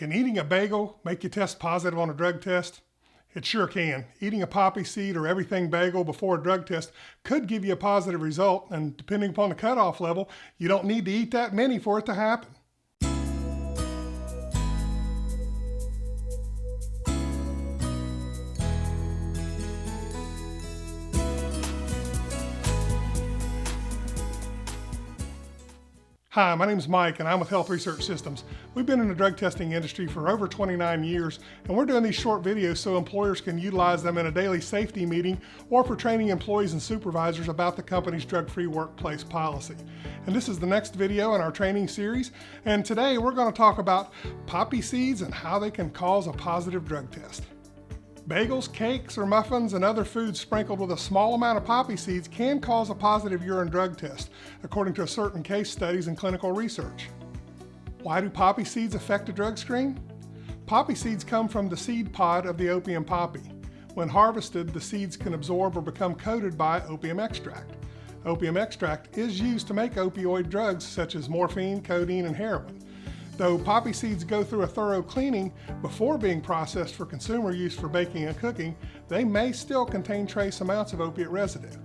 Can eating a bagel make you test positive on a drug test? It sure can. Eating a poppy seed or everything bagel before a drug test could give you a positive result, and depending upon the cutoff level, you don't need to eat that many for it to happen. Hi, my name is Mike and I'm with Health Research Systems. We've been in the drug testing industry for over 29 years, and we're doing these short videos so employers can utilize them in a daily safety meeting or for training employees and supervisors about the company's drug-free workplace policy. And this is the next video in our training series, and today we're going to talk about poppy seeds and how they can cause a positive drug test. Bagels, cakes, or muffins and other foods sprinkled with a small amount of poppy seeds can cause a positive urine drug test, according to certain case studies and clinical research. Why do poppy seeds affect a drug screen? Poppy seeds come from the seed pod of the opium poppy. When harvested, the seeds can absorb or become coated by opium extract. Opium extract is used to make opioid drugs such as morphine, codeine, and heroin. Though poppy seeds go through a thorough cleaning before being processed for consumer use for baking and cooking, they may still contain trace amounts of opiate residue.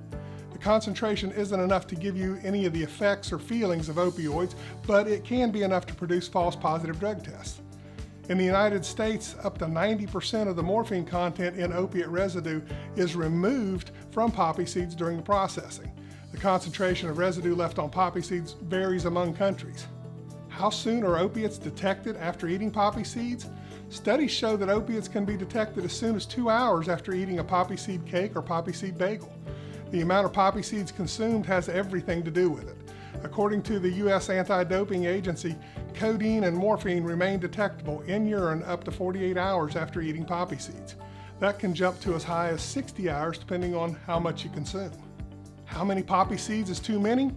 The concentration isn't enough to give you any of the effects or feelings of opioids, but it can be enough to produce false positive drug tests. In the United States, up to 90% of the morphine content in opiate residue is removed from poppy seeds during the processing. The concentration of residue left on poppy seeds varies among countries. How soon are opiates detected after eating poppy seeds? Studies show that opiates can be detected as soon as 2 hours after eating a poppy seed cake or poppy seed bagel. The amount of poppy seeds consumed has everything to do with it. According to the U.S. Anti-Doping Agency, codeine and morphine remain detectable in urine up to 48 hours after eating poppy seeds. That can jump to as high as 60 hours depending on how much you consume. How many poppy seeds is too many?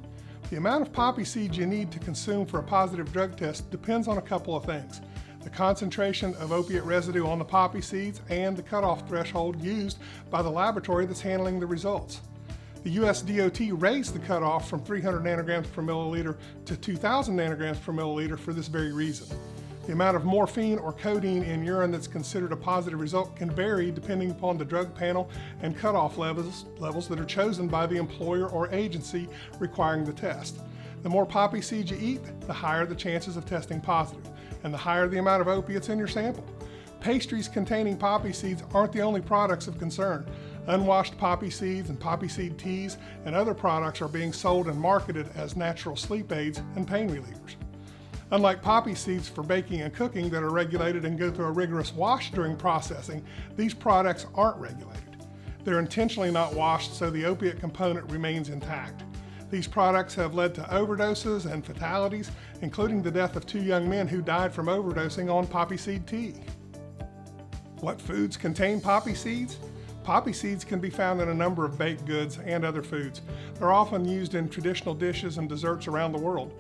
The amount of poppy seeds you need to consume for a positive drug test depends on a couple of things: the concentration of opiate residue on the poppy seeds and the cutoff threshold used by the laboratory that's handling the results. The US DOT raised the cutoff from 300 nanograms per milliliter to 2,000 nanograms per milliliter for this very reason. The amount of morphine or codeine in urine that's considered a positive result can vary depending upon the drug panel and cutoff levels that are chosen by the employer or agency requiring the test. The more poppy seeds you eat, the higher the chances of testing positive, and the higher the amount of opiates in your sample. Pastries containing poppy seeds aren't the only products of concern. Unwashed poppy seeds and poppy seed teas and other products are being sold and marketed as natural sleep aids and pain relievers. Unlike poppy seeds for baking and cooking that are regulated and go through a rigorous wash during processing, these products aren't regulated. They're intentionally not washed so the opiate component remains intact. These products have led to overdoses and fatalities, including the death of 2 young men who died from overdosing on poppy seed tea. What foods contain poppy seeds? Poppy seeds can be found in a number of baked goods and other foods. They're often used in traditional dishes and desserts around the world.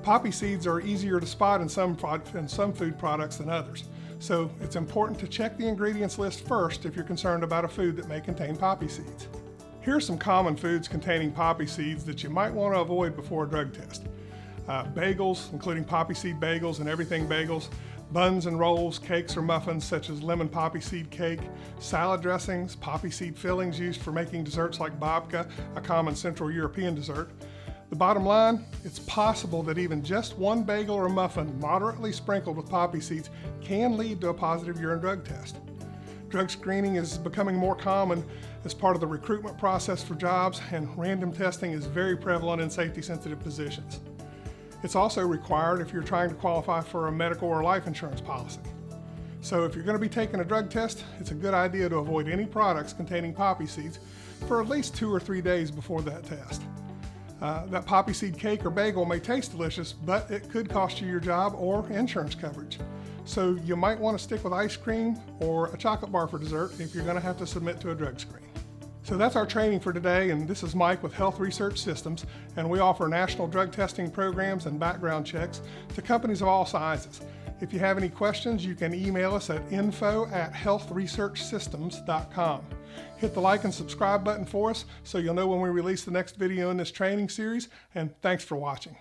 Poppy seeds are easier to spot in some food products than others, so it's important to check the ingredients list first if you're concerned about a food that may contain poppy seeds. Here are some common foods containing poppy seeds that you might want to avoid before a drug test. Bagels, including poppy seed bagels and everything bagels, buns and rolls, cakes or muffins such as lemon poppy seed cake, salad dressings, poppy seed fillings used for making desserts like babka, a common Central European dessert. The bottom line, it's possible that even just one bagel or muffin moderately sprinkled with poppy seeds can lead to a positive urine drug test. Drug screening is becoming more common as part of the recruitment process for jobs, and random testing is very prevalent in safety-sensitive positions. It's also required if you're trying to qualify for a medical or life insurance policy. So if you're going to be taking a drug test, it's a good idea to avoid any products containing poppy seeds for at least 2 or 3 days before that test. That poppy seed cake or bagel may taste delicious, but it could cost you your job or insurance coverage. So you might want to stick with ice cream or a chocolate bar for dessert if you're going to have to submit to a drug screen. So that's our training for today, and this is Mike with Health Research Systems, and we offer national drug testing programs and background checks to companies of all sizes. If you have any questions, you can email us at info@healthresearchsystems.com. Hit the like and subscribe button for us so you'll know when we release the next video in this training series, and thanks for watching.